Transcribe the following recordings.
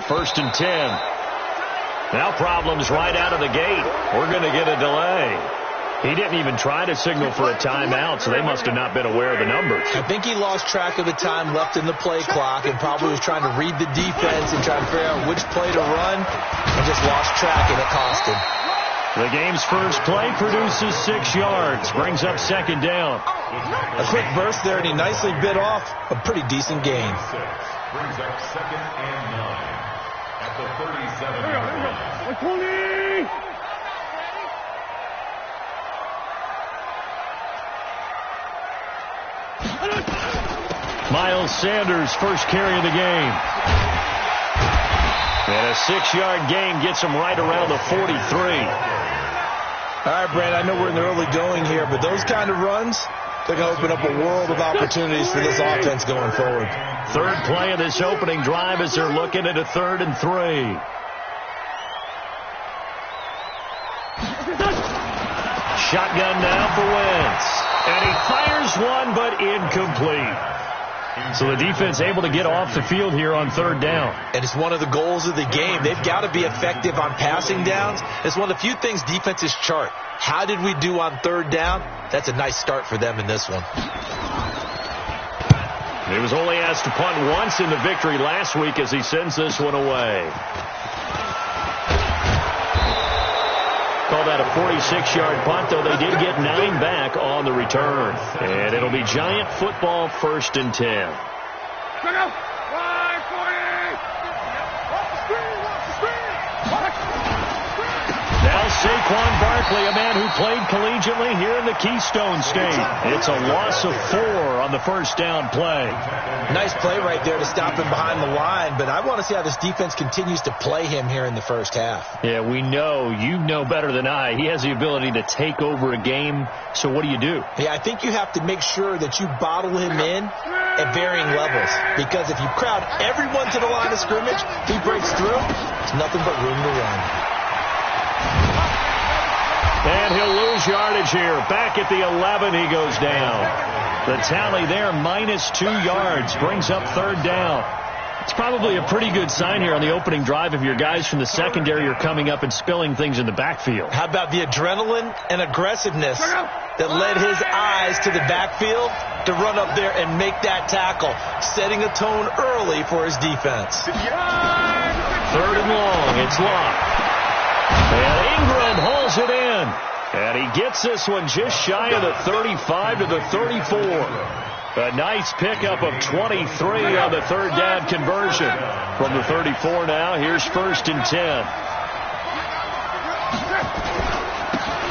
first and 10. Now problems right out of the gate. We're going to get a delay. He didn't even try to signal for a timeout, so they must have not been aware of the numbers. I think he lost track of the time left in the play clock and probably was trying to read the defense and try to figure out which play to run and just lost track, and it cost him. The game's first play produces 6 yards, brings up second down. A quick burst there, and he nicely bit off a pretty decent gain. Brings up second and 9 at the 37-yard line. Miles Sanders, first carry of the game. And a 6-yard gain gets him right around the 43. All right, Brad, I know we're in the early going here, but those kind of runs, they're going to open up a world of opportunities for this offense going forward. Third play of this opening drive as they're looking at a 3rd and 3. Shotgun now for Wentz. And he fires one, but incomplete. So the defense able to get off the field here on 3rd down. And it's one of the goals of the game. They've got to be effective on passing downs. It's one of the few things defenses chart. How did we do on 3rd down? That's a nice start for them in this one. He was only asked to punt once in the victory last week as he sends this one away. Call that a 46-yard punt, though they did get 9 back on the return. And it'll be Giant football, 1st and 10. Now Saquon Barkley, a man who played collegiately here in the Keystone State. It's a loss of 4 on the first down play. Nice play right there to stop him behind the line, but I want to see how this defense continues to play him here in the first half. Yeah, we know. You know better than I. He has the ability to take over a game, so what do you do? Yeah, I think you have to make sure that you bottle him in at varying levels, because if you crowd everyone to the line of scrimmage, he breaks through, there's nothing but room to run. And he'll lose yardage here. Back at the 11, he goes down. The tally there, -2 yards, brings up 3rd down. It's probably a pretty good sign here on the opening drive if your guys from the secondary are coming up and spilling things in the backfield. How about the adrenaline and aggressiveness that led his eyes to the backfield to run up there and make that tackle, setting a tone early for his defense. 3rd and long, it's locked. And Ingram hauls it in. And he gets this one just shy of the 35 to the 34. A nice pickup of 23 on the 3rd down conversion. From the 34 now, here's 1st and 10.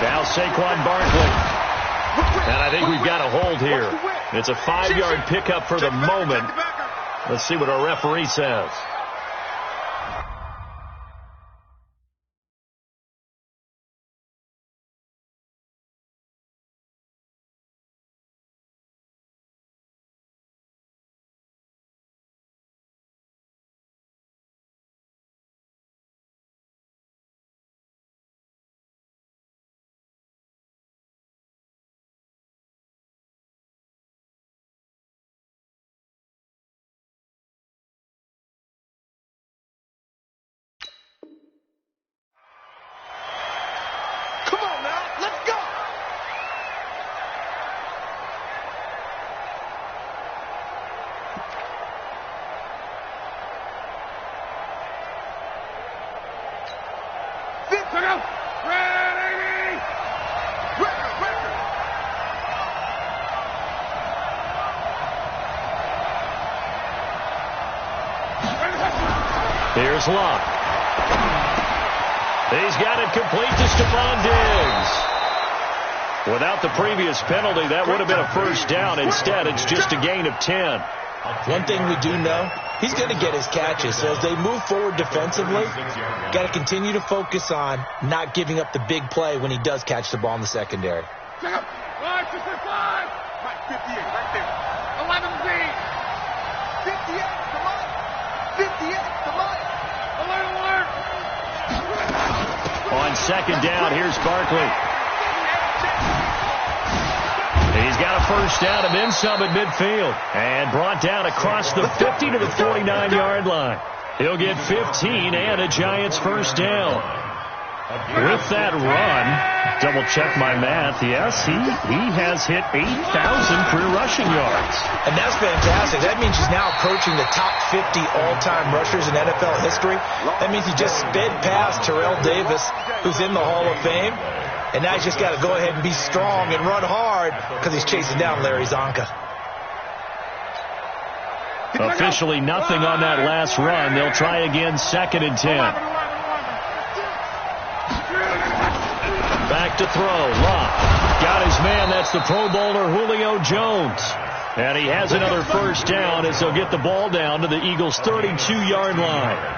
Now Saquon Barkley. And I think we've got a hold here. It's a 5-yard pickup for the moment. Let's see what our referee says. Here's Locke. He's got it complete to Stephon Diggs. Without the previous penalty, that would have been a 1st down. Instead, it's just a gain of 10. One thing we do know, he's going to get his catches. So as they move forward defensively, got to continue to focus on not giving up the big play when he does catch the ball in the secondary. 58 right there. 11Z. 58, come on. 58, come on. Alert. On 2nd down, here's Barkley. He's got a 1st down and then some at midfield. And brought down across the 50 to the 49-yard line. He'll get 15 and a Giants first down. With that run, double check my math, yes, he has hit 8,000 career rushing yards. And that's fantastic. That means he's now approaching the top 50 all-time rushers in NFL history. That means he just sped past Terrell Davis, who's in the Hall of Fame. And now he's just got to go ahead and be strong and run hard because he's chasing down Larry Zonka. Officially nothing on that last run. They'll try again, 2nd and 10. Back to throw. Love got his man. That's the Pro Bowler Julio Jones. And he has another first down as they'll get the ball down to the Eagles' 32-yard line.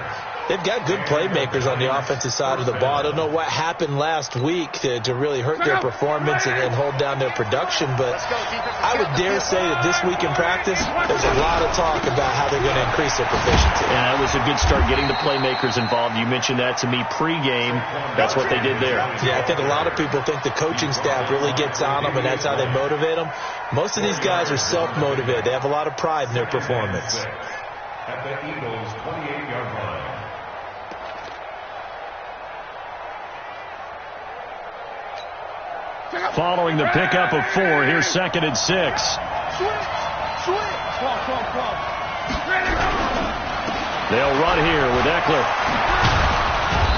They've got good playmakers on the offensive side of the ball. I don't know what happened last week to really hurt their performance and hold down their production, but I would dare say that this week in practice, there's a lot of talk about how they're going to increase their proficiency. Yeah, that was a good start getting the playmakers involved. You mentioned that to me pregame. That's what they did there. Yeah, I think a lot of people think the coaching staff really gets on them, and that's how they motivate them. Most of these guys are self-motivated. They have a lot of pride in their performance. At the Eagles' 28-yard line. Following the pickup of 4, here's 2nd and 6. They'll run here with Eckler.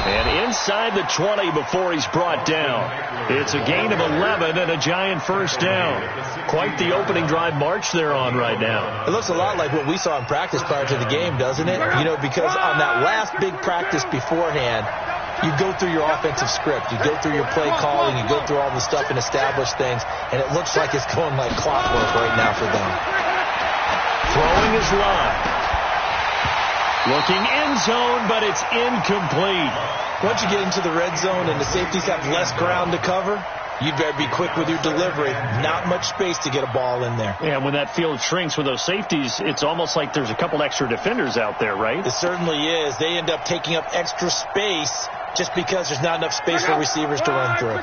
And inside the 20 before he's brought down. It's a gain of 11 and a Giant first down. Quite the opening drive march they're on right now. It looks a lot like what we saw in practice prior to the game, doesn't it? You know, because on that last big practice beforehand, you go through your offensive script. You go through your play calling. You go through all the stuff and establish things. And it looks like it's going like clockwork right now for them. Throwing his line. Looking end zone, but it's incomplete. Once you get into the red zone and the safeties have less ground to cover, you'd better be quick with your delivery. Not much space to get a ball in there. Yeah, when that field shrinks with those safeties, it's almost like there's a couple extra defenders out there, right? It certainly is. They end up taking up extra space just because there's not enough space for receivers to run through.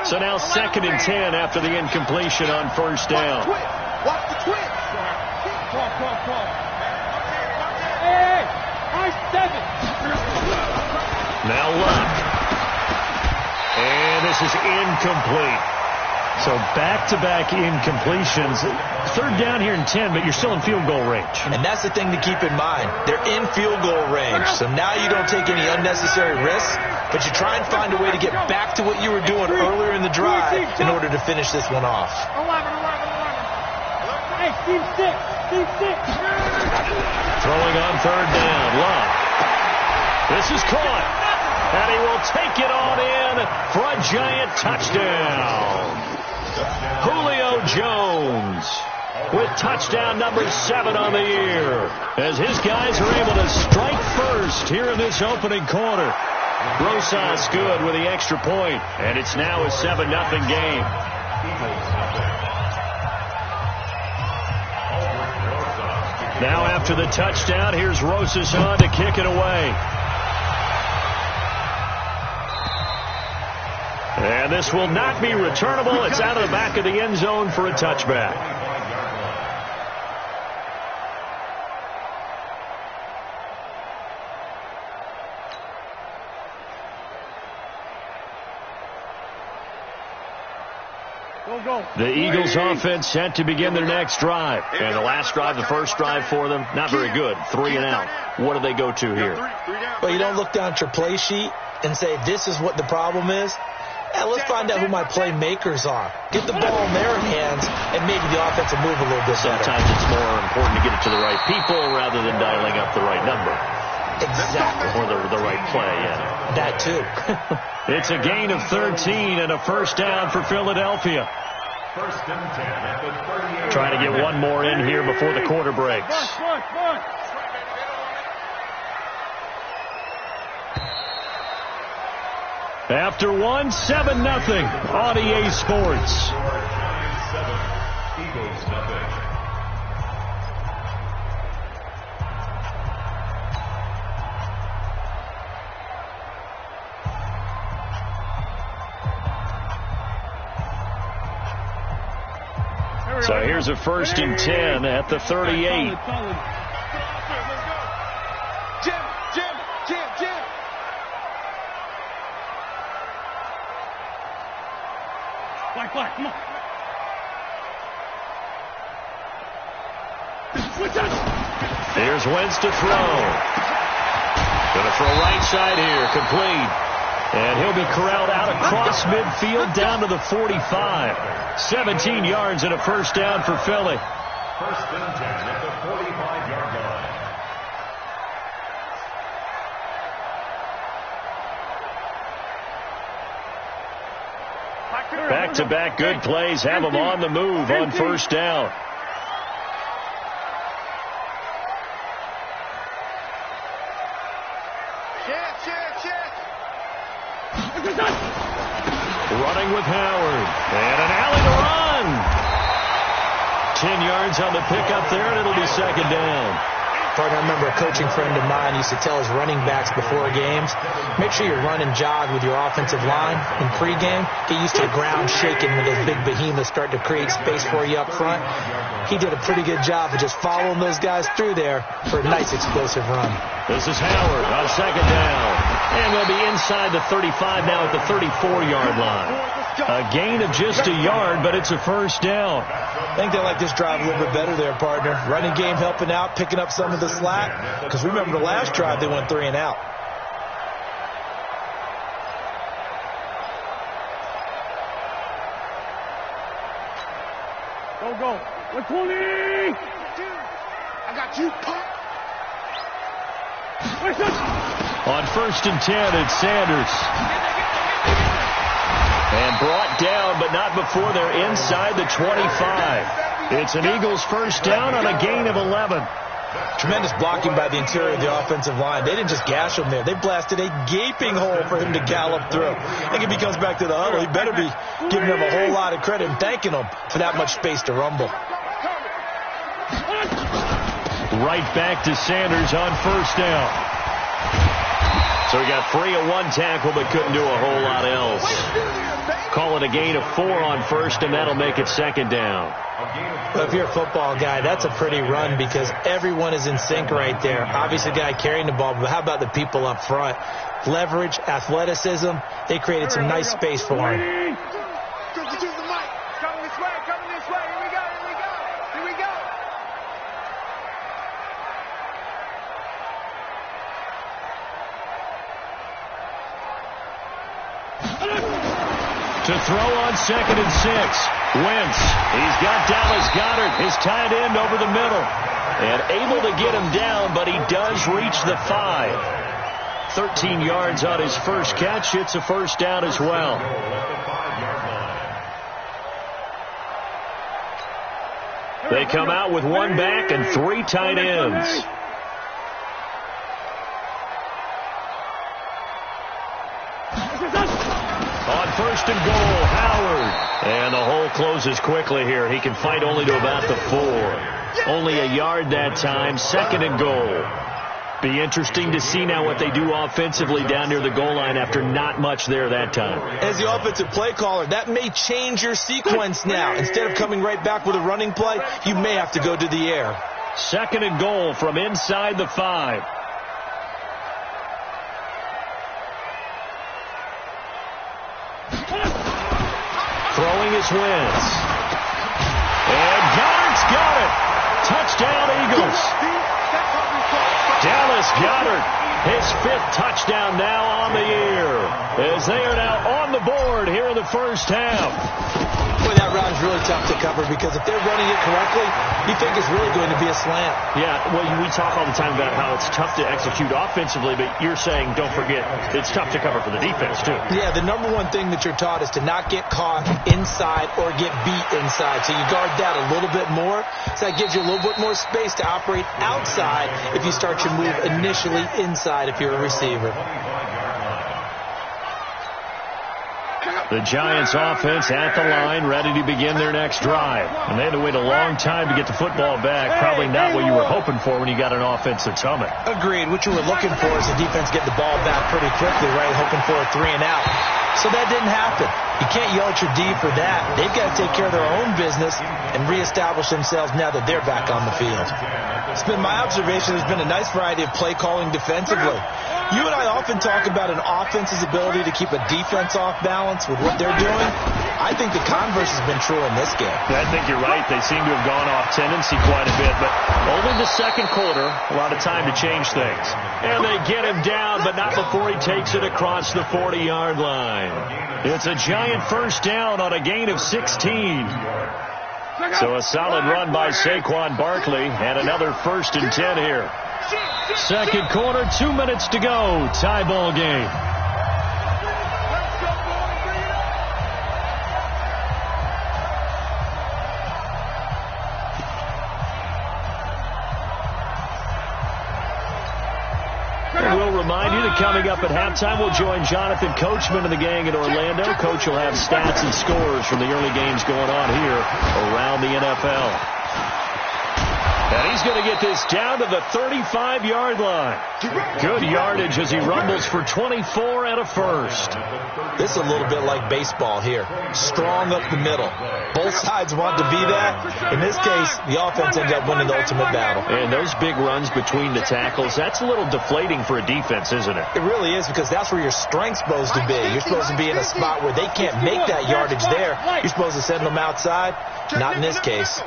So now 2nd and 10 after the incompletion on first down. Watch the twitch. Hey, nice 7. Now Luck. And this is incomplete. So back-to-back incompletions. 3rd down here and 10, but you're still in field goal range. And that's the thing to keep in mind. They're in field goal range. So now you don't take any unnecessary risks, but you try and find a way to get back to what you were doing earlier in the drive in order to finish this one off. 11. Hey, team 6. Throwing on 3rd down. Luck. This is caught. And he will take it on in for a Giant touchdown. Julio Jones with touchdown number 7 on the year as his guys are able to strike first here in this opening quarter. Rosas good with the extra point, and it's now a 7-0 game. Now after the touchdown, here's Rosas on to kick it away. And this will not be returnable. It's out of the back of the end zone for a touchback. The Eagles offense set to begin their next drive. And the last drive, the first drive for them, not very good. 3 and out. What do they go to here? Well, you don't look down at your play sheet and say, this is what the problem is. Yeah, let's find out who my playmakers are. Get the ball in their hands, and maybe the offense will move a little bit better. Sometimes it's more important to get it to the right people rather than dialing up the right number. Exactly. Or the right play, yeah. That too. It's a gain of 13 and a first down for Philadelphia. 1st and 10 at the 38. Trying to get one more in here before the quarter breaks. After 1, 7-0 on EA Sports. Eagles nothing. So here's a 1st and 10 at the 38. Black, come on. Here's Wentz to throw. Going to throw right side here, complete. And he'll be corralled out across midfield down to the 45. 17 yards and a first down for Philly. First and 10 at the 45-yard line. Back-to-back good plays have them on the move on first down. Running with Howard. And an alley to run. 10 yards on the pickup there, and it'll be second down. Partner, I remember a coaching friend of mine used to tell his running backs before games, make sure you run and jog with your offensive line in pregame. Get used to the ground shaking when those big behemoths start to create space for you up front. He did a pretty good job of just following those guys through there for a nice explosive run. This is Howard on second down. And they'll be inside the 35 now at the 34-yard line. A gain of just a yard, but it's a first down. I think they like this drive a little bit better there, partner. Running game helping out, picking up some of the slack. Because remember the last drive, they went 3 and out. Go. 120. I got you, punk. On first and 10, it's Sanders. And brought down, but not before they're inside the 25. It's an Eagles first down on a gain of 11. Tremendous blocking by the interior of the offensive line. They didn't just gash him there. They blasted a gaping hole for him to gallop through. I think if he comes back to the huddle, he better be giving them a whole lot of credit and thanking them for that much space to rumble. Right back to Sanders on first down. So he got free of one tackle, but couldn't do a whole lot else. Call it a gain of 4 on first, and that'll make it second down. Well, if you're a football guy, that's a pretty run because everyone is in sync right there. Obviously, the guy carrying the ball, but how about the people up front? Leverage, athleticism, they created some nice space for him. To throw on second and 6. Wentz. He's got Dallas Goedert, his tight end, over the middle. And able to get him down, but he does reach the 5. 13 yards on his first catch. It's a first down as well. They come out with one back and 3 tight ends. On first and goal, Howard. And the hole closes quickly here. He can fight only to about the 4. Only a yard that time. Second and goal. Be interesting to see now what they do offensively down near the goal line after not much there that time. As the offensive play caller, that may change your sequence now. Instead of coming right back with a running play, you may have to go to the air. Second and goal from inside the 5. Throwing his Wentz. And Goedert's got it. Touchdown, Eagles. Dallas Goedert, his 5th touchdown now on the year, as they are now on the board here in the first half. Boy, that route is really tough to cover because if they're running it correctly, you think it's really going to be a slant. Yeah, well, we talk all the time about how it's tough to execute offensively, but you're saying, don't forget, it's tough to cover for the defense, too. Yeah, the number one thing that you're taught is to not get caught inside or get beat inside. So you guard that a little bit more. So that gives you a little bit more space to operate outside if you start your move initially inside if you're a receiver. The Giants offense at the line, ready to begin their next drive. And they had to wait a long time to get the football back. Probably not what you were hoping for when you got an offense that's humming. Agreed. What you were looking for is the defense get the ball back pretty quickly, right? Hoping for a 3 and out. So that didn't happen. You can't yell at your D for that. They've got to take care of their own business and reestablish themselves now that they're back on the field. It's been my observation there's been a nice variety of play calling defensively. You and I often talk about an offense's ability to keep a defense off balance with what they're doing. I think the converse has been true in this game. I think you're right. They seem to have gone off tendency quite a bit, but only the second quarter, a lot of time to change things. And they get him down, but not before he takes it across the 40-yard line. It's a giant first down on a gain of 16. So a solid run by Saquon Barkley, and another 1st and 10 here. Second quarter, 2 minutes to go. Tie ball game. And we'll remind you that coming up at halftime, we'll join Jonathan Coachman and the gang in Orlando. Coach will have stats and scores from the early games going on here around the NFL. And he's going to get this down to the 35-yard line. Good yardage as he rumbles for 24 and a first. This is a little bit like baseball here. Strong up the middle. Both sides want to be that. In this case, the offense ends up winning the ultimate battle. And those big runs between the tackles, that's a little deflating for a defense, isn't it? It really is, because that's where your strength's supposed to be. You're supposed to be in a spot where they can't make that yardage there. You're supposed to send them outside. Not in this case.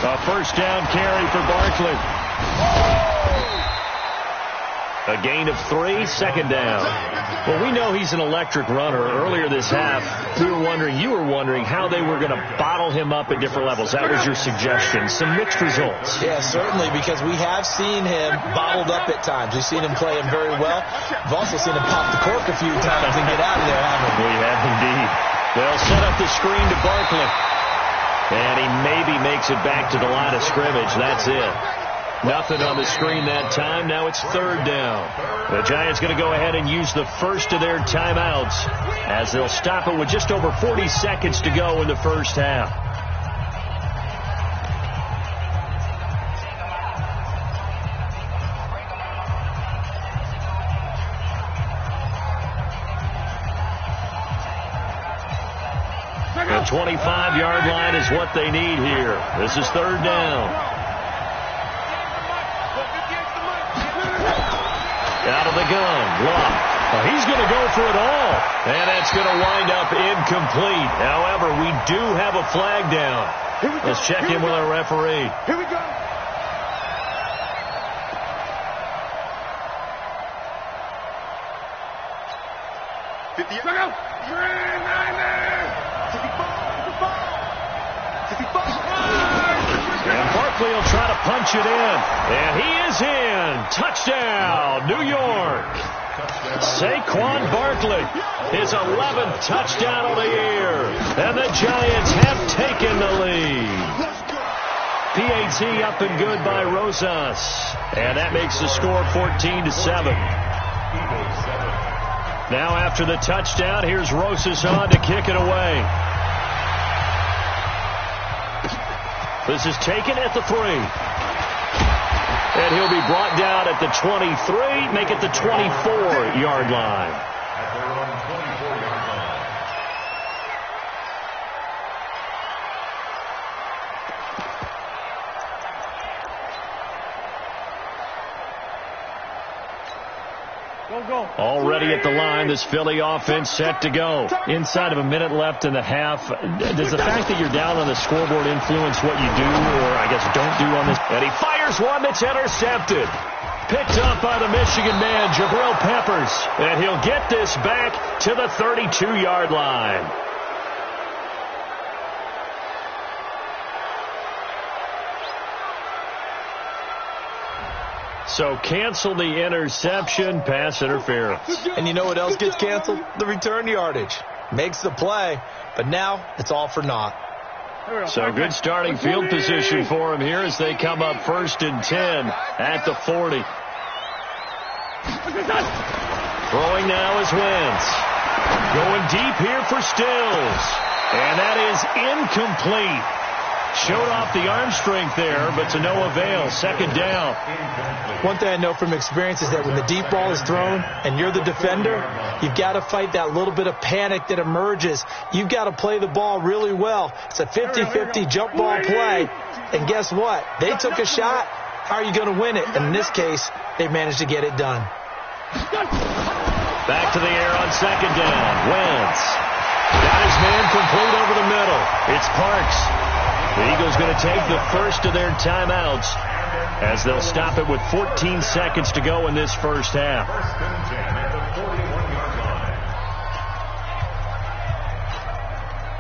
A first down carry for Barkley. A gain of 3, second down. Well, we know he's an electric runner. Earlier this half, you were wondering how they were going to bottle him up at different levels. That was your suggestion. Some mixed results. Yeah, certainly, because we have seen him bottled up at times. We've seen him play him very well. We've also seen him pop the cork a few times and get out of there, haven't we? We have indeed. They'll set up the screen to Barkley. And he maybe makes it back to the line of scrimmage. That's it. Nothing on the screen that time. Now it's third down. The Giants going to go ahead and use the first of their timeouts as they'll stop it with just over 40 seconds to go in the first half. The 25-yard line is what they need here. This is third down. Out of the gun, Locke. He's going to go for it all. And that's going to wind up incomplete. However, we do have a flag down. Let's check in with our referee. Here we go. And Barkley will try to punch it in. And he is in. Touchdown, New York. Saquon Barkley, his 11th touchdown of the year. And the Giants have taken the lead. PAT up and good by Rosas. And that makes the score 14-7. Now after the touchdown, here's Rosas on to kick it away. This is taken at the 3. And he'll be brought down at the 23, make it the 24-yard line. Already at the line, this Philly offense set to go. Inside of a minute left in the half. Does the fact that you're down on the scoreboard influence what you do, or I guess don't do on this? And he fires one that's intercepted. Picked up by the Michigan man, Jabril Peppers. And he'll get this back to the 32-yard line. So cancel the interception, pass interference. And you know what else gets canceled? The return yardage. Makes the play, but now it's all for naught. So good starting field position for him here as they come up 1st and 10 at the 40. Throwing now is Wentz. Going deep here for Stills. And that is incomplete. Showed off the arm strength there, but to no avail. Second down. One thing I know from experience is that when the deep ball is thrown and you're the defender, you've got to fight that little bit of panic that emerges. You've got to play the ball really well. It's a 50-50 jump ball play. And guess what? They took a shot. How are you going to win it? And in this case, they managed to get it done. Back to the air on second down. Wentz. Got his man complete over the middle. It's Parks. The Eagles going to take the first of their timeouts as they'll stop it with 14 seconds to go in this first half.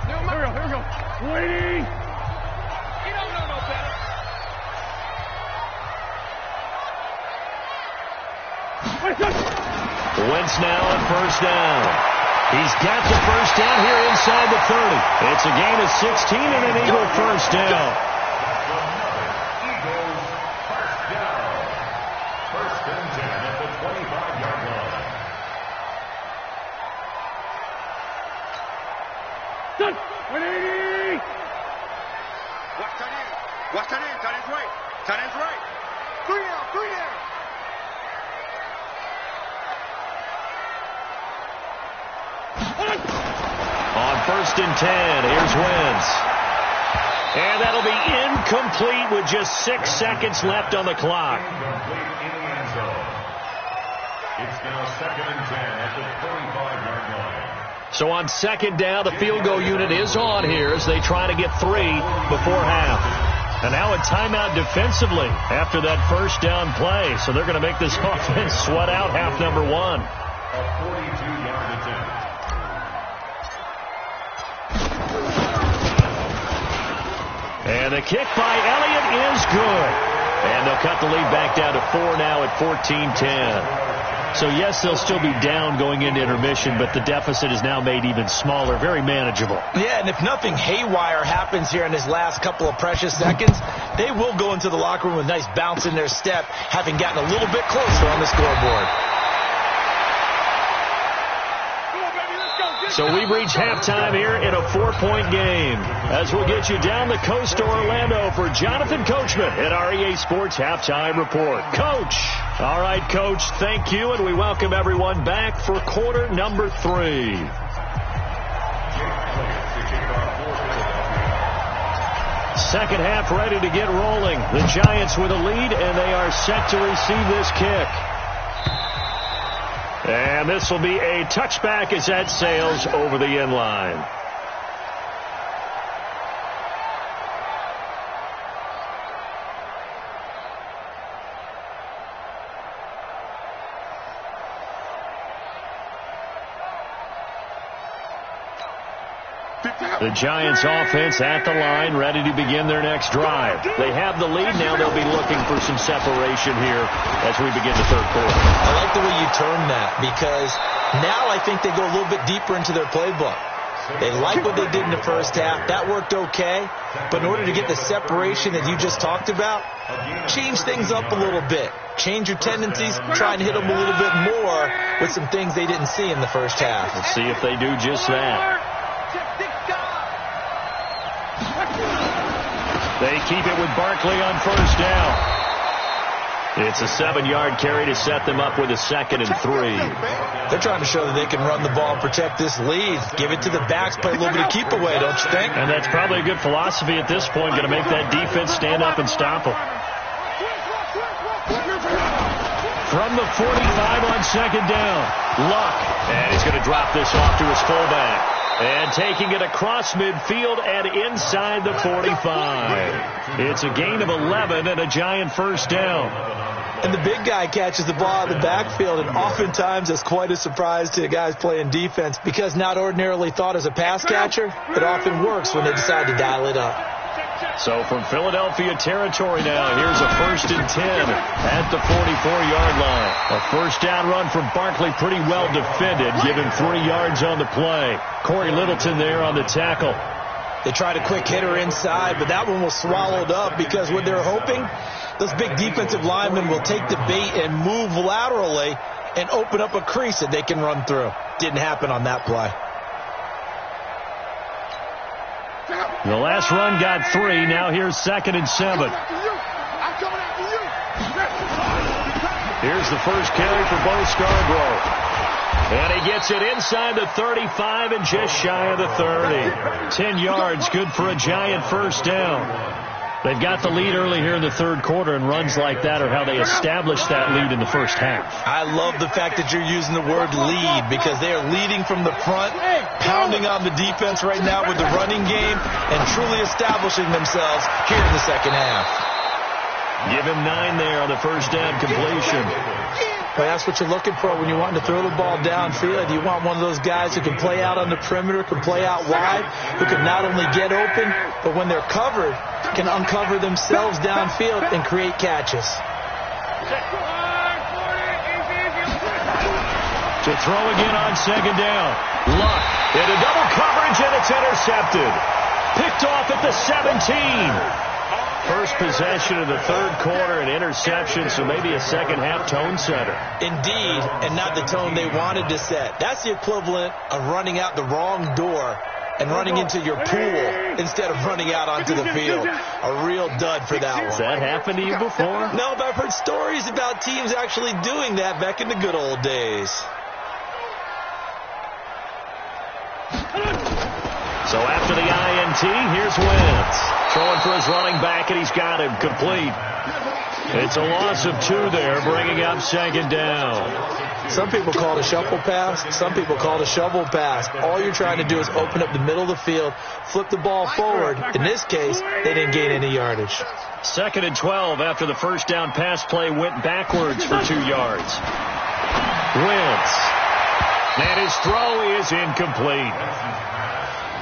Here we go. Waiting. You don't know no better. Wentz now on first down. He's got the first down here inside the 30. It's a gain of 16 and an Eagle first down. First and 10 at the 25-yard line. Done. 180. Watch tight end. Watch tight end. Tight end's right. Tight end's right. 3 down. 3 down. On first and 10, here's Wentz. And that'll be incomplete with just 6 seconds left on the clock. Incomplete in the end zone. It's now second and 10 at the 35-yard line. So on second down, the field goal unit is on here as they try to get 3 before half. And now a timeout defensively after that first down play. So they're going to make this offense sweat out half number 1. A 42-yard attempt. And the kick by Elliott is good. And they'll cut the lead back down to 4 now at 14-10. So, yes, they'll still be down going into intermission, but the deficit is now made even smaller, very manageable. Yeah, and if nothing haywire happens here in his last couple of precious seconds, they will go into the locker room with a nice bounce in their step, having gotten a little bit closer on the scoreboard. So we've reached halftime here in a 4-point game as we'll get you down the coast to Orlando for Jonathan Coachman at our EA Sports Halftime Report. Coach. All right, Coach, thank you, and we welcome everyone back for quarter number 3. Second half ready to get rolling. The Giants with a lead, and they are set to receive this kick. And this will be a touchback as that sails over the end line. The Giants offense at the line, ready to begin their next drive. They have the lead now. They'll be looking for some separation here as we begin the third quarter. I like the way you term that because now I think they go a little bit deeper into their playbook. They like what they did in the first half. That worked okay. But in order to get the separation that you just talked about, change things up a little bit. Change your tendencies. Try and hit them a little bit more with some things they didn't see in the first half. Let's see if they do just that. They keep it with Barkley on first down. It's a 7-yard carry to set them up with a 2nd and 3. They're trying to show that they can run the ball and protect this lead. Give it to the backs, play a little bit of keep away, don't you think? And that's probably a good philosophy at this point. Going to make that defense stand up and stop them. From the 45 on second down, Luck. And he's going to drop this off to his fullback. And taking it across midfield and inside the 45. It's a gain of 11 and a Giant first down. And the big guy catches the ball out of the backfield, and oftentimes it's quite a surprise to the guys playing defense because not ordinarily thought as a pass catcher, it often works when they decide to dial it up. So from Philadelphia territory now, here's a 1st and 10 at the 44-yard line. A first down run from Barkley, pretty well defended. Give him 3 yards on the play. Corey Littleton there on the tackle. They tried a quick hitter inside, but that one was swallowed up because what they're hoping, those big defensive linemen will take the bait and move laterally and open up a crease that they can run through. Didn't happen on that play. The last run got 3. Now here's 2nd and 7. Here's the first carry for Bo Scarborough. And he gets it inside the 35 and just shy of the 30. 10 yards, good for a giant first down. They've got the lead early here in the third quarter, and runs like that are how they established that lead in the first half. I love the fact that you're using the word lead, because they are leading from the front, pounding on the defense right now with the running game, and truly establishing themselves here in the second half. Give him 9 there on the first down completion. But that's what you're looking for when you want to throw the ball downfield. You want one of those guys who can play out on the perimeter, can play out wide, who can not only get open, but when they're covered, can uncover themselves downfield and create catches. To throw again on second down. Luck into double coverage, and it's intercepted. Picked off at the 17. First possession of the third quarter, an interception, so maybe a second-half tone setter. Indeed, and not the tone they wanted to set. That's the equivalent of running out the wrong door and running into your pool instead of running out onto the field. A real dud for that one. Has that happened to you before? No, but I've heard stories about teams actually doing that back in the good old days. So after the INT, here's Wentz. Throwing for his running back, and he's got him complete. It's a loss of 2 there, bringing up second down. Some people call it a shuffle pass. Some people call it a shovel pass. All you're trying to do is open up the middle of the field, flip the ball forward. In this case, they didn't gain any yardage. 2nd and 12 after the first down pass play went backwards for 2 yards. Wentz. And his throw is incomplete.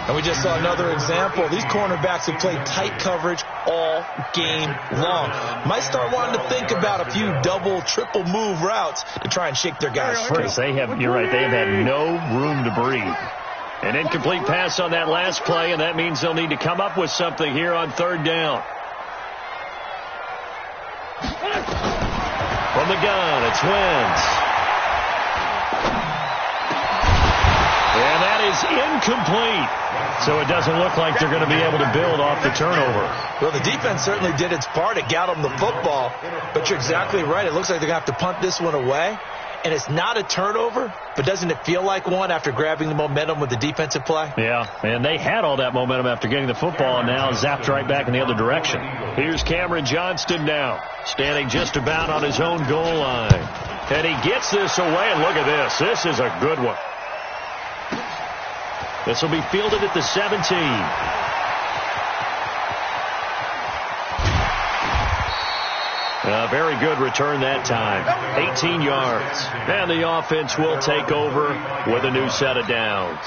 And we just saw another example. These cornerbacks have played tight coverage all game long. Might start wanting to think about a few double, triple move routes to try and shake their guys free. You're right, they have had no room to breathe. An incomplete pass on that last play, and that means they'll need to come up with something here on third down. From the gun, it's Wentz. And that is incomplete. So it doesn't look like they're going to be able to build off the turnover. Well, the defense certainly did its part. It got them the football. But you're exactly right. It looks like they're going to have to punt this one away. And it's not a turnover, but doesn't it feel like one after grabbing the momentum with the defensive play? Yeah, and they had all that momentum after getting the football, and now zapped right back in the other direction. Here's Cameron Johnston now, standing just about on his own goal line. And he gets this away, and look at this. This is a good one. This will be fielded at the 17. A very good return that time. 18 yards. And the offense will take over with a new set of downs.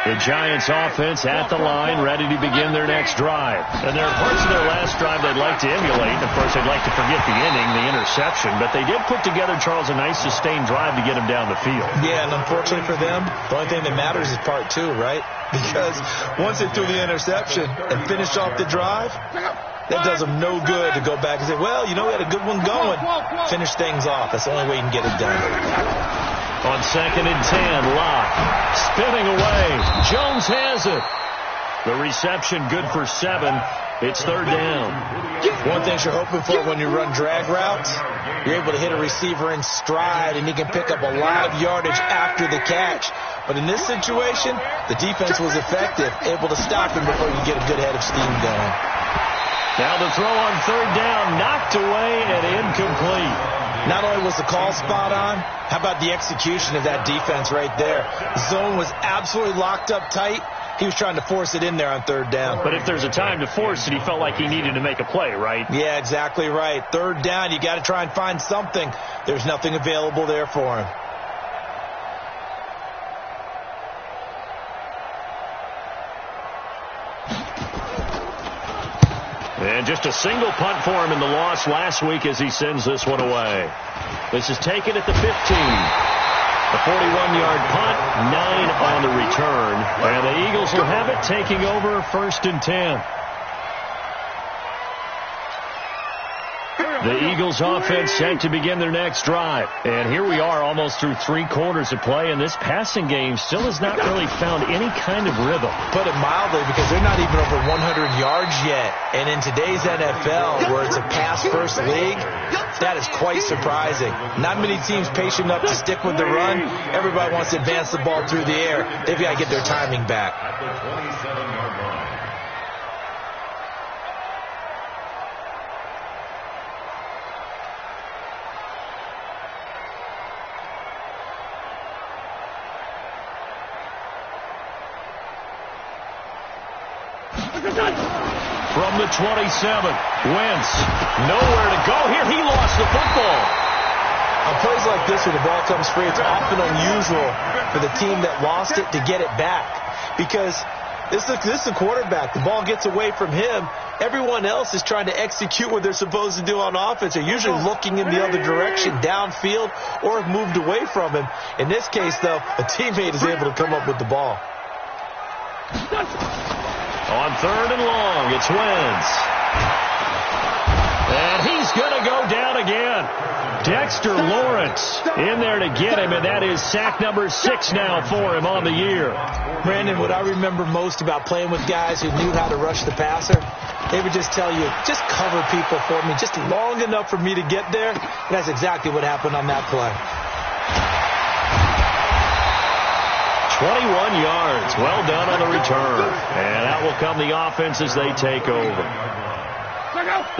The Giants offense at the line, ready to begin their next drive. And there are parts of their last drive they'd like to emulate. Of course, they'd like to forget the inning, the interception. But they did put together, Charles, a nice sustained drive to get them down the field. Yeah, and unfortunately for them, the only thing that matters is part 2, right? Because once they threw the interception and finished off the drive, that does them no good to go back and say, well, you know, we had a good one going. Finish things off. That's the only way you can get it done. On 2nd and 10, Locke spinning away. Jones has it. The reception good for 7. It's third down. One thing you're hoping for when you run drag routes, you're able to hit a receiver in stride, and he can pick up a lot of yardage after the catch. But in this situation, the defense was effective, able to stop him before you get a good head of steam going. Now the throw on third down, knocked away and incomplete. Not only was the call spot on, how about the execution of that defense right there? The zone was absolutely locked up tight. He was trying to force it in there on third down. But if there's a time to force it, he felt like he needed to make a play, right? Yeah, exactly right. Third down, you got to try and find something. There's nothing available there for him. And just a single punt for him in the loss last week as he sends this one away. This is taken at the 15. A 41-yard punt, 9 on the return. And the Eagles will have it, taking over 1st and 10. The Eagles offense set to begin their next drive. And here we are almost through 3 quarters of play, and this passing game still has not really found any kind of rhythm. Put it mildly, because they're not even over 100 yards yet. And in today's NFL, where it's a pass-first league, that is quite surprising. Not many teams patient enough to stick with the run. Everybody wants to advance the ball through the air. They've got to get their timing back. At the 27-yard line. From the 27, Wentz, nowhere to go here. He lost the football. On plays like this where the ball comes free, it's often unusual for the team that lost it to get it back. Because this is a quarterback. The ball gets away from him. Everyone else is trying to execute what they're supposed to do on offense. They're usually looking in the other direction, downfield, or have moved away from him. In this case, though, a teammate is able to come up with the ball. On 3rd and long, it's Wentz. And he's going to go down again. Dexter Lawrence in there to get him, and that is sack number 6 now for him on the year. Brandon, what I remember most about playing with guys who knew how to rush the passer, they would just tell you, just cover people for me, just long enough for me to get there. And that's exactly what happened on that play. 21 yards. Well done on the return. And out will come the offense as they take over.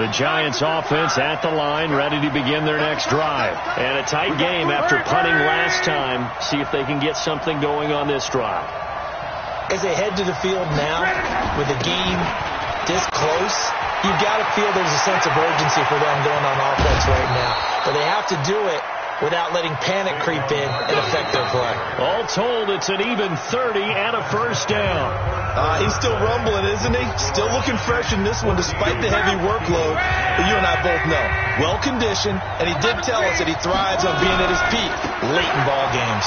The Giants offense at the line, ready to begin their next drive. And a tight game after punting last time. See if they can get something going on this drive. As they head to the field now, with the game this close, you've got to feel there's a sense of urgency for them going on offense right now. But they have to do it without letting panic creep in and affect their play. All told, it's an even 30 and a first down. He's still rumbling, isn't he? Still looking fresh in this one despite the heavy workload. But you and I both know, well-conditioned, and he did tell us that he thrives on being at his peak late in ball games.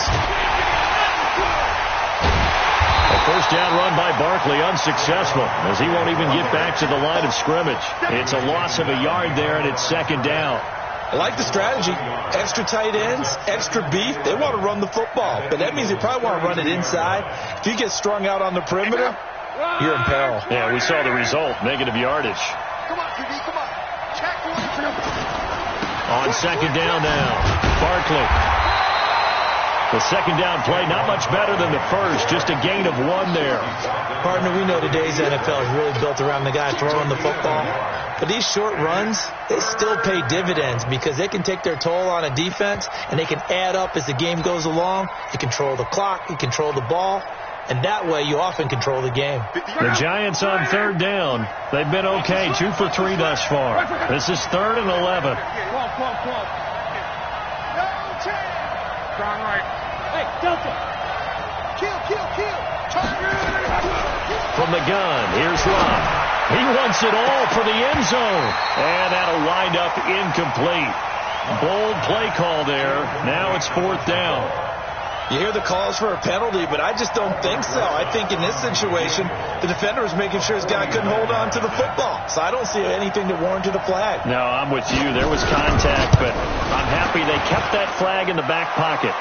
A first down run by Barkley, unsuccessful, as he won't even get back to the line of scrimmage. It's a loss of a yard there, and it's 2nd down. I like the strategy. Extra tight ends, extra beef. They want to run the football, but that means they probably want to run it inside. If you get strung out on the perimeter, you're in peril. Yeah, we saw the result, negative yardage. Come on, QB, come on. Check one. On 2nd down now, Barkley. The 2nd down play, not much better than the first, just a gain of 1 there. Partner, we know today's NFL is really built around the guy throwing the football. But these short runs, they still pay dividends because they can take their toll on a defense, and they can add up as the game goes along. You control the clock, you control the ball, and that way you often control the game. The Giants on 3rd down. They've been okay, 2 for 3 thus far. This is 3rd and 11. Strong right. Hey, Delta. Kill. From the gun, here's Lott. He wants it all for the end zone. And that'll wind up incomplete. Bold play call there. Now it's 4th down. You hear the calls for a penalty, but I just don't think so. I think in this situation, the defender was making sure his guy couldn't hold on to the football. So I don't see anything to warrant the flag. No, I'm with you. There was contact, but I'm happy they kept that flag in the back pocket.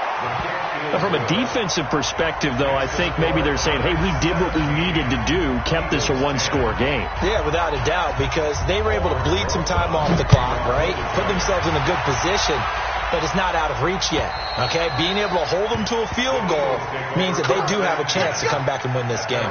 From a defensive perspective, though, I think maybe they're saying, hey, we did what we needed to do, kept this a 1-score game. Yeah, without a doubt, because they were able to bleed some time off the clock, right? Put themselves in a good position, but it's not out of reach yet, okay? Being able to hold them to a field goal means that they do have a chance to come back and win this game.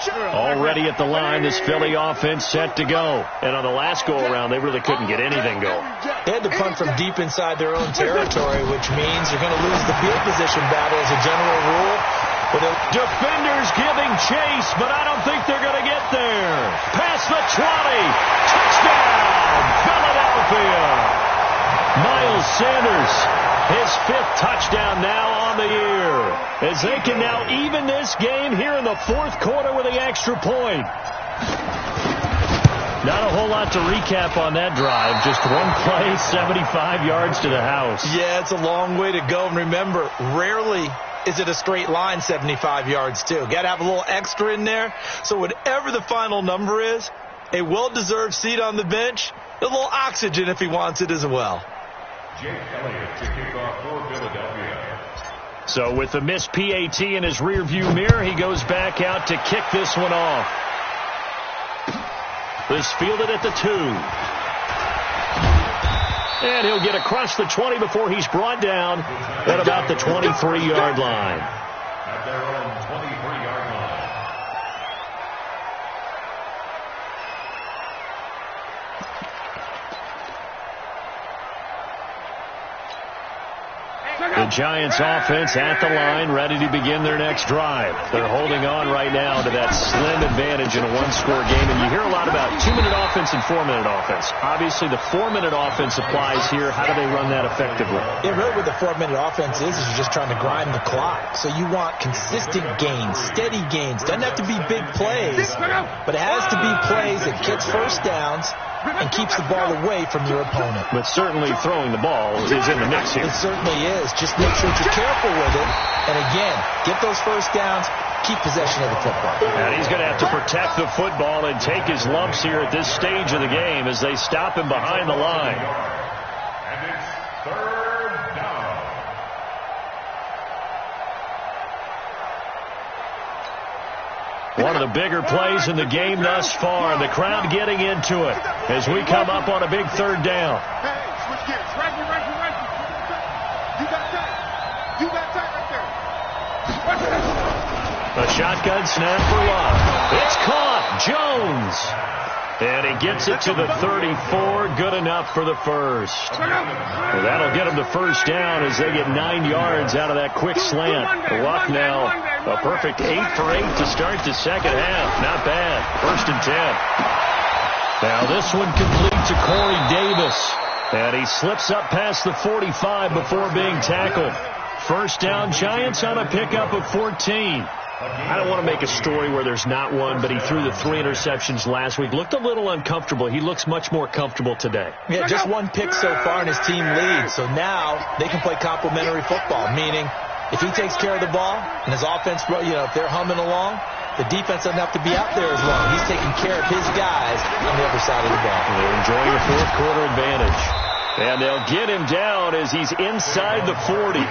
Already at the line, this Philly offense set to go. And on the last go-around, they really couldn't get anything going. They had to punt from deep inside their own territory, which means you're going to lose the field position battle as a general rule. Defenders giving chase, but I don't think they're going to get there. Past the 20. Touchdown, Philadelphia. Miles Sanders, his 5th touchdown now on the year, as they can now even this game here in the 4th quarter with the extra point. Not a whole lot to recap on that drive. Just one play, 75 yards to the house. Yeah, it's a long way to go. And remember, rarely is it a straight line 75 yards, too. Got to have a little extra in there. So whatever the final number is, a well-deserved seat on the bench, a little oxygen if he wants it as well. Jake Elliott to kick off for Philadelphia. So with the missed PAT in his rearview mirror, he goes back out to kick this one off. This fielded at the 2. And he'll get across the 20 before he's brought down at about the 23-yard line. At their own 23-yard line. The Giants offense at the line, ready to begin their next drive. They're holding on right now to that slim advantage in a one-score game. And you hear a lot about 2-minute offense and 4-minute offense. Obviously, the 4-minute offense applies here. How do they run that effectively? Yeah, really what the 4-minute offense is you're just trying to grind the clock. So you want consistent gains, steady gains. Doesn't have to be big plays, but it has to be plays that gets first downs and keeps the ball away from your opponent. But certainly throwing the ball is in the mix here. It certainly is. Just make sure that you're careful with it. And again, get those first downs, keep possession of the football. And he's going to have to protect the football and take his lumps here at this stage of the game as they stop him behind the line. And it's third down. One of the bigger plays in the game thus far. The crowd getting into it as we come up on a big third down. Hey, switch gears. Right. You got tight. You got tight right there. A shotgun snap for Love. It's caught. Jones. And he gets it to the 34. Good enough for the first. Well, that'll get him the first down as they get 9 yards out of that quick slant. Luck now. A perfect 8 for 8 to start the second half. Not bad. 1st and 10. Now this one complete to Corey Davis. And he slips up past the 45 before being tackled. First down, Giants on a pickup of 14. I don't want to make a story where there's not one, but he threw the 3 interceptions last week. Looked a little uncomfortable. He looks much more comfortable today. Yeah, just 1 pick so far and his team leads. So now they can play complementary football, meaning if he takes care of the ball and his offense, if they're humming along, the defense doesn't have to be out there as long. He's taking care of his guys on the other side of the ball. They're enjoying a 4th quarter advantage. And they'll get him down as he's inside the 40.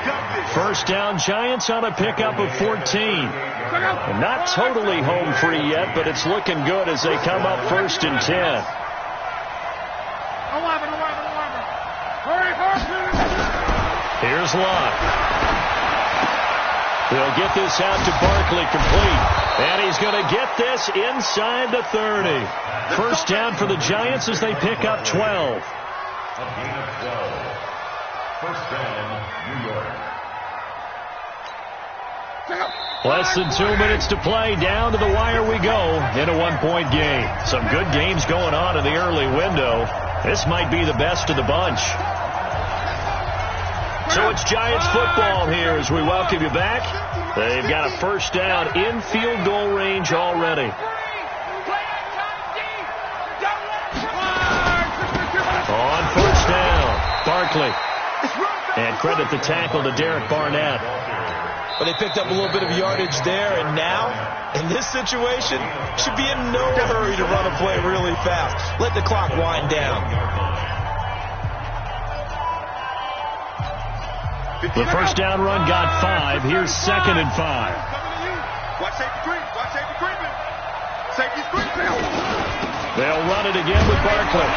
First down, Giants on a pickup of 14. And not totally home free yet, but it's looking good as they come up 1st and 10. 11. Hurry. Here's Locke. They'll get this out to Barkley complete. And he's going to get this inside the 30. First down for the Giants as they pick up 12. A gain of 12. First down, New York. Less than 2 minutes to play. Down to the wire we go in a 1-point game. Some good games going on in the early window. This might be the best of the bunch. So it's Giants football here as we welcome you back. They've got a first down in field goal range already. On first down, Barkley. And credit the tackle to Derek Barnett. But they picked up a little bit of yardage there, and now, in this situation, should be in no hurry to run a play really fast. Let the clock wind down. The first down run got 5. Here's 2nd and 5. Watch safety creep. Watch safety creeping. Safety's creeping. They'll run it again with Barkley.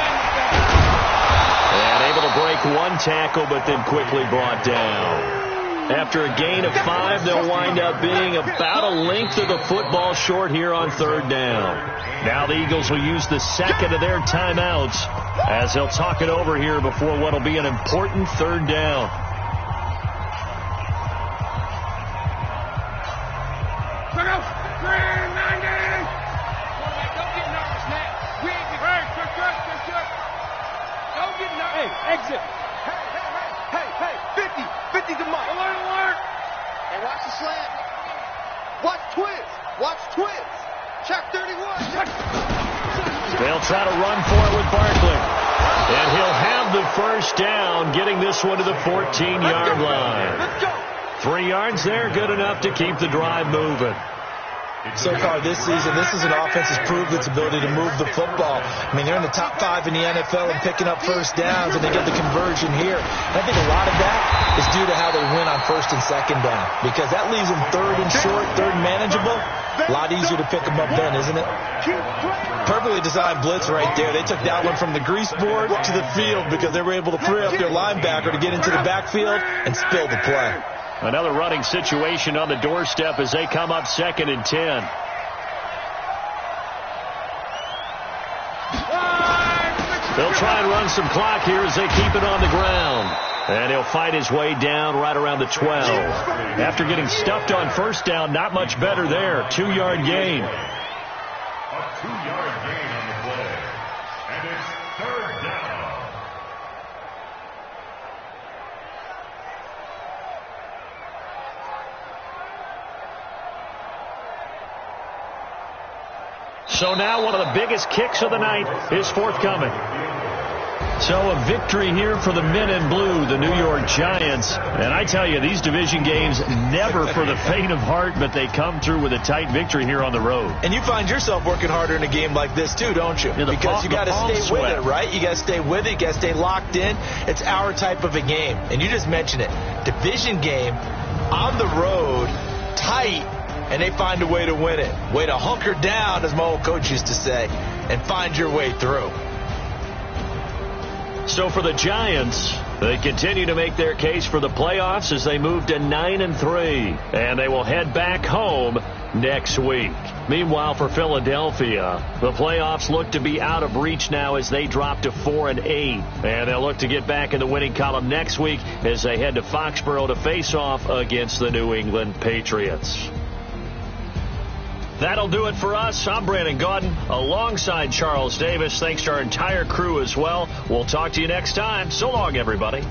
And able to break 1 tackle, but then quickly brought down. After a gain of 5, they'll wind up being about a length of the football short here on 3rd down. Now the Eagles will use the 2nd of their timeouts as they'll talk it over here before what will be an important 3rd down. Exit. Hey, 50 to Mike. Alert. And watch the slant. Watch twist. Check 31. They'll try to run for it with Barkley. And he'll have the first down, getting this one to the 14-yard line. Let's go. 3 yards there, good enough to keep the drive moving. So far this season, this is an offense that's proved its ability to move the football. I mean, they're in the top 5 in the NFL and picking up first downs, and they get the conversion here. And I think a lot of that is due to how they win on first and second down, because that leaves them third and short, third and manageable. A lot easier to pick them up then, isn't it? Perfectly designed blitz right there. They took that one from the grease board to the field because they were able to free up their linebacker to get into the backfield and spill the play. Another running situation on the doorstep as they come up 2nd and 10. They'll try and run some clock here as they keep it on the ground. And he'll fight his way down right around the 12. After getting stuffed on first down, not much better there. 2-yard gain. A 2-yard gain on the play. And it's 3rd down. So now one of the biggest kicks of the night is forthcoming. So a victory here for the men in blue, the New York Giants. And I tell you, these division games never for the faint of heart, but they come through with a tight victory here on the road. And you find yourself working harder in a game like this too, don't you? Yeah, because you got to stay with it, right? You got to stay with it. You got to stay locked in. It's our type of a game. And you just mentioned it. Division game on the road, tight, and they find a way to win it. Way to hunker down, as my old coach used to say, and find your way through. So for the Giants, they continue to make their case for the playoffs as they move to 9-3, and they will head back home next week. Meanwhile, for Philadelphia, the playoffs look to be out of reach now as they drop to 4-8, and they'll look to get back in the winning column next week as they head to Foxborough to face off against the New England Patriots. That'll do it for us. I'm Brandon Gaudin alongside Charles Davis. Thanks to our entire crew as well. We'll talk to you next time. So long, everybody.